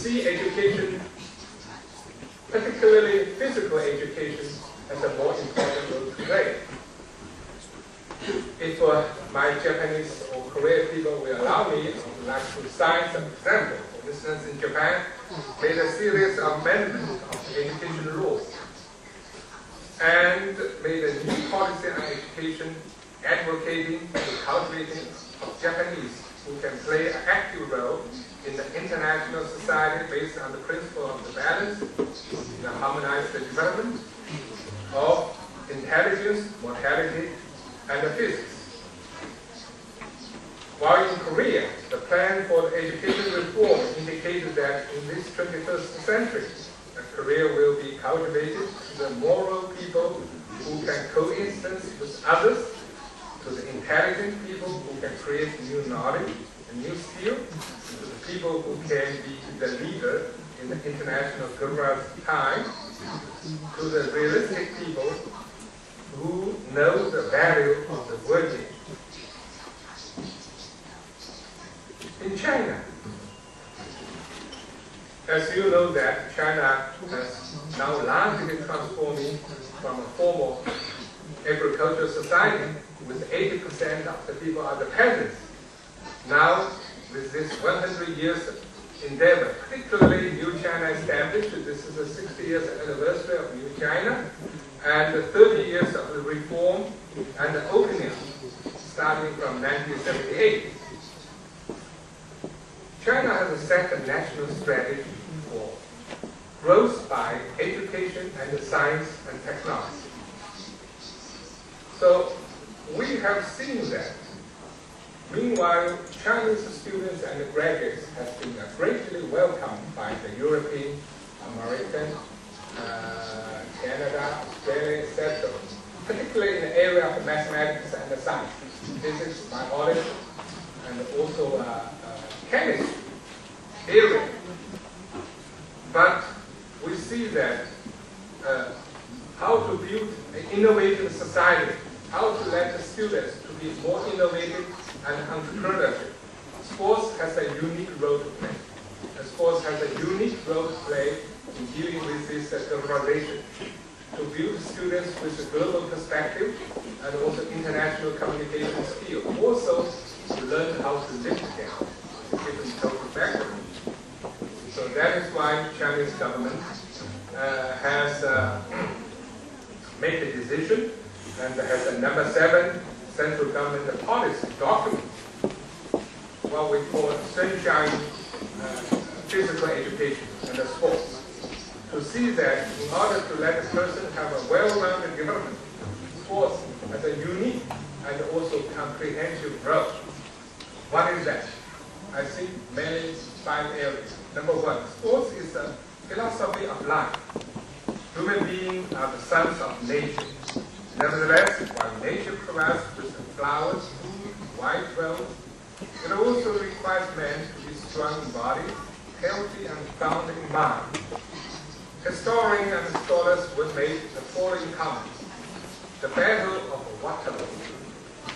see education, particularly physical education, as a more important role to play. If my Japanese or Korean people will allow me, I would like to cite some examples. For instance, in Japan, made a series of amendments of the education rules and made a new policy on education advocating the cultivating of Japanese who can play an active role in the international society based on the principle of the balance, the harmonized development of intelligence, mortality, and the physics. While in Korea, the plan for the education reform indicated that in this 21st century, Korea will be cultivated to the moral people who can coexist with others, to the intelligent people who can create new knowledge and new skill, to the people who can be the leader in the international globalized time, to the realistic people who know the value of the working. In China, as you know that China has now largely transforming from a formal agricultural society with 80% of the people are the peasants. Now, with this 100 years endeavor, particularly New China established, this is the 60 years anniversary of New China, and the 30 years of the reform and the opening, starting from 1978. China has a second national strategy for growth by education and science and technology. So we have seen that. Meanwhile, Chinese students and graduates have been greatly welcomed by the European, American, Canada, Australia, etc., particularly in the area of mathematics and science, physics, biology, and also chemistry area. But we see that how to build an innovative society, how to let the students to be more innovative and entrepreneurship. Sports has a unique role to play. And sports has a unique role to play in dealing with this globalization, to build students with a global perspective and also international communication skills. Also, to learn how to live together with different cultural backgrounds. So that is why the Chinese government has made a decision and has a number 7 central government policy document, what we call sunshine physical education and sports, to see that in order to let a person have a well-rounded development, sports has a unique and also comprehensive role. What is that? I see many 5 areas. Number 1, sports is a philosophy of life. Human beings are the sons of nature. Nevertheless, while nature provides with flowers, food, white wealth, it also requires man to be strong in body, healthy and sound in mind. Historians and scholars would make the following comments. The Battle of Waterloo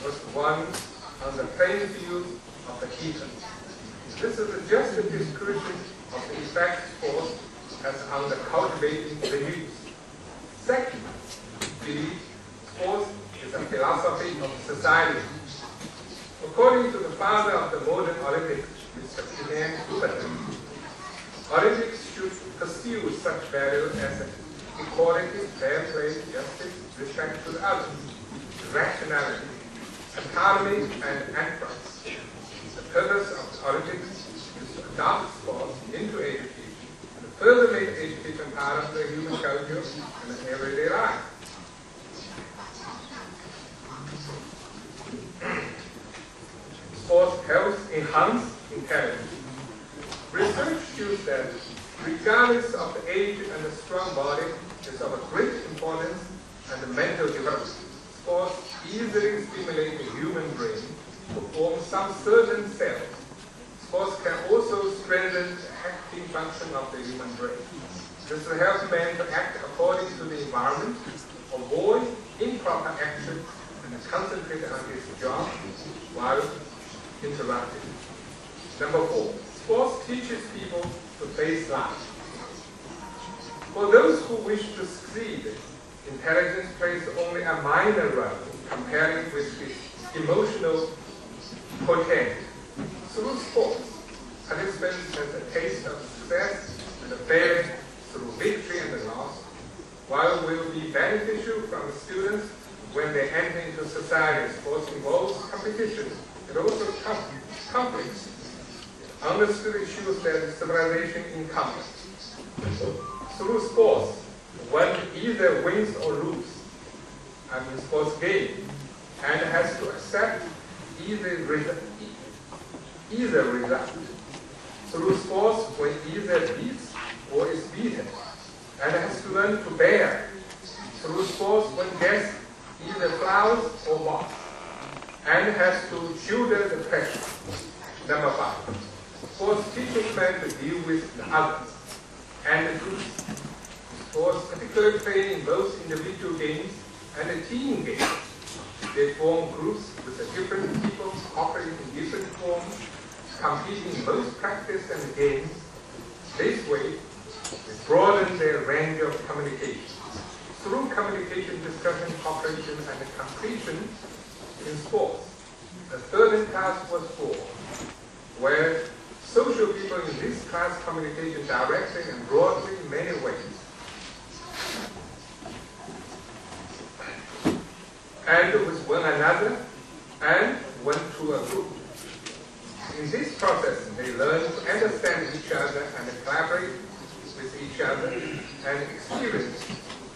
was won on the playing field of the heathen. This is just a description of the effect sports has on the cultivating the youth. Second, sports is a philosophy of society. According to the father of the modern Olympics, Mr. P.N. Coubertin, Olympics should pursue such values as equality, fair play, justice, respect to others, rationality, autonomy, and enterprise. The purpose of the Olympics is to adopt sports into education and further make education part of the human culture and everyday life. Sports helps enhance intelligence. Research shows that regardless of the age and the strong body is of great importance and the mental development. Sports easily stimulate the human brain to form some certain cells. Sports can also strengthen the active function of the human brain. This will help man to act according to the environment, avoid improper action, and concentrate on his job while interrupted. Number 4, sports teaches people to baseline. For those who wish to succeed, intelligence plays only a minor role comparing with its emotional potency. Through sports, participants have a taste of success and failure through victory and loss, while it will be beneficial from students when they enter into society. Sports involves competition. It also conflicts. Understood issues that civilization in conflict. Through sports, one either wins or loses in sports game and has to accept either result. Through sports, one either beats or is beaten and has to learn to bear. Through sports, one gets either flowers or mocks and has to shoulder the pressure. Number 5. Sports teaches men to deal with the others and the groups. Sports, particularly played in both individual games and team games, they form groups with different people operating in different forms, competing in both practice and games. This way, they broaden their range of communication. Through communication, discussion, cooperation, and completion in sports, a third class was formed, where social people in this class communication directly and broadly in many ways. And with one another, and one to a group. In this process, they learn to understand each other and collaborate with each other and experience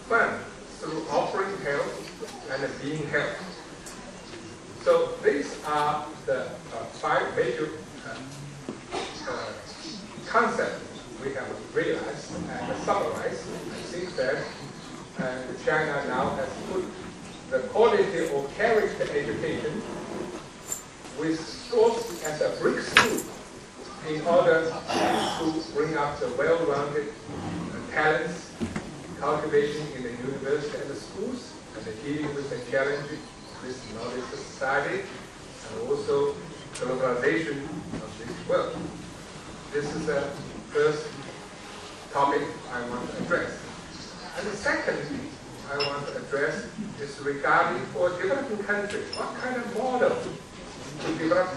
fun through offering help and being helped. So these are the 5 major concepts we have realized and summarized. I think that China now has put the quality of character education with sports as a breakthrough in order to bring up the well-rounded talents cultivating in the university and the schools and dealing with the challenges with knowledge society and also globalization of this world. This is the first topic I want to address. And the second I want to address is regarding for developing countries, what kind of model to develop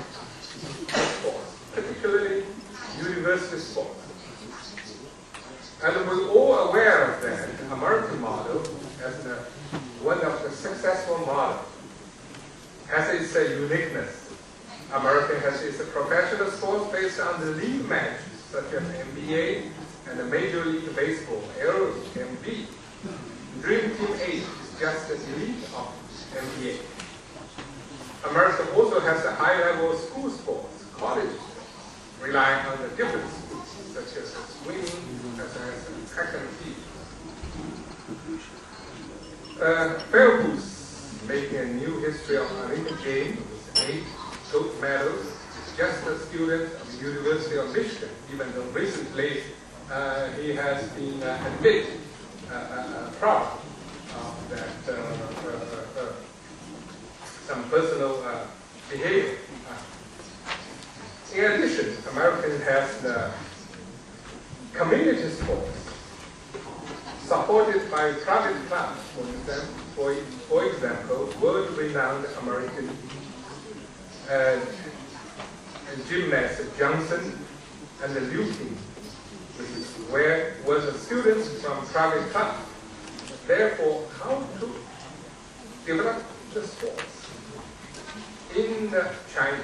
sports, particularly university sports. And we're all aware of that American model as one of the successful models, has its uniqueness. America has its professional sports based on the league matches, such as NBA and the Major League Baseball, MLB. Dream Team 8 is just the elite of NBA. America also has a high-level school sports, college sports, relying on the different schools, such as swimming, as track and field. Fairhouse making a new history of Olympic Games with 8 gold medals. Just a student of the University of Michigan, even though recently he has been admitted proud of that some personal behavior. In addition, American has the community sports supported by private clubs. For example, world-renowned American gymnast Johnson and the Liu team, where was a students from private clubs. Therefore, how to develop the sports in China?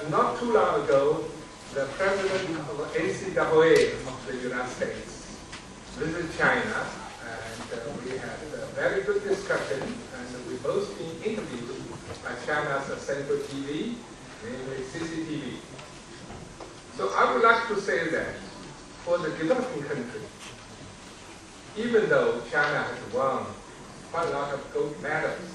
Not too long ago, the president of NCAA of the United States visited China, and we had a very good discussion, and we both been interviewed by China's central TV, namely CCTV. So I would like to say that for the developing country, even though China has won quite a lot of gold medals,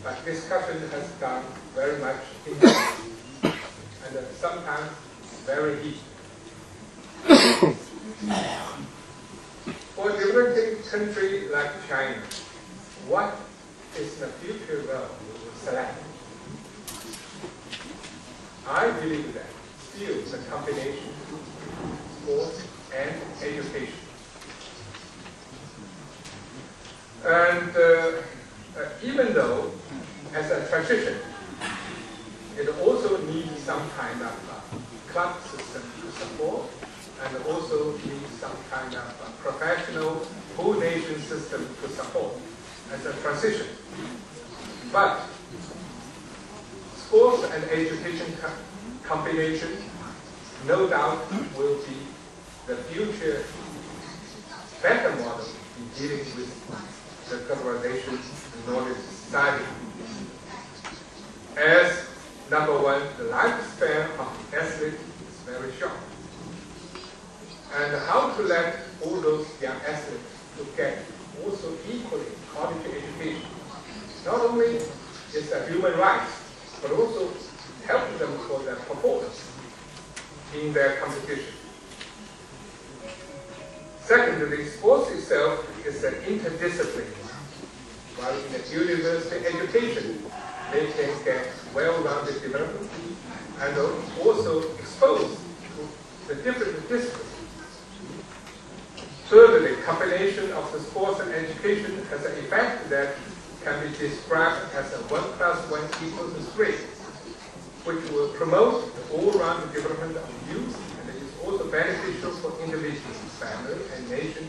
but discussion has gone very much intense and sometimes very heated. For a developing country like China, what is the future role we will select? I believe that still the combination of to support, and also need some kind of professional whole nation system to support as a transition. But sports and education combination, no doubt, will be the future better model in dealing with the globalization in knowledge society. As number one, the lifespan of the athlete is very short. And how to let all those young athletes to get also equally college education. Not only is a human right, but also help them for their performance in their competition. Secondly, sports itself is an interdiscipline. While in the university education, they can get well-rounded development and also exposed to the different disciplines. Thirdly, combination of the sports and education has an effect that can be described as a 1 + 1 = 3, which will promote the all-round development of youth, and it is also beneficial for individuals, family, and nation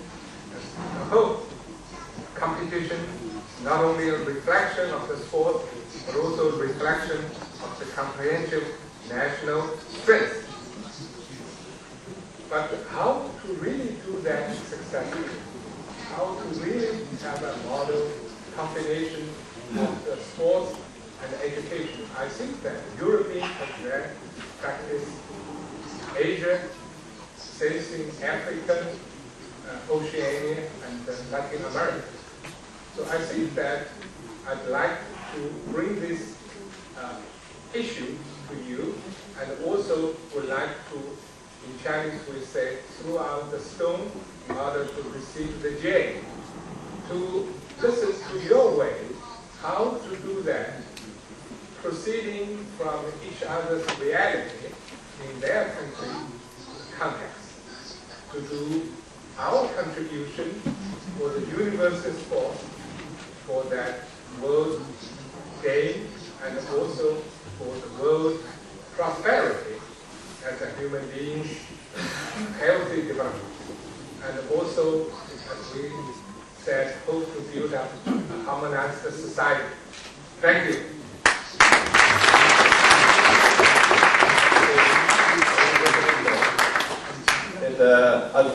as a whole. Competition is not only a reflection of the sport, but also a reflection of the comprehensive national strength. But how to really do that successfully? How to really have a model combination of the sports and education? I think that Europeans have their practice, Asia, same thing, Africa, Oceania, and Latin America. So I think that I'd like to bring this issue to you, and also would like to, in Chinese we say, throw out the stone in order to receive the jade. To listen to your way, how to do that, proceeding from each other's reality in their country context, to do our contribution for the universal sport, for that world gain, and also for the world prosperity as a human being, healthy development, and also, as we said, hope to build up a harmonized society. Thank you. And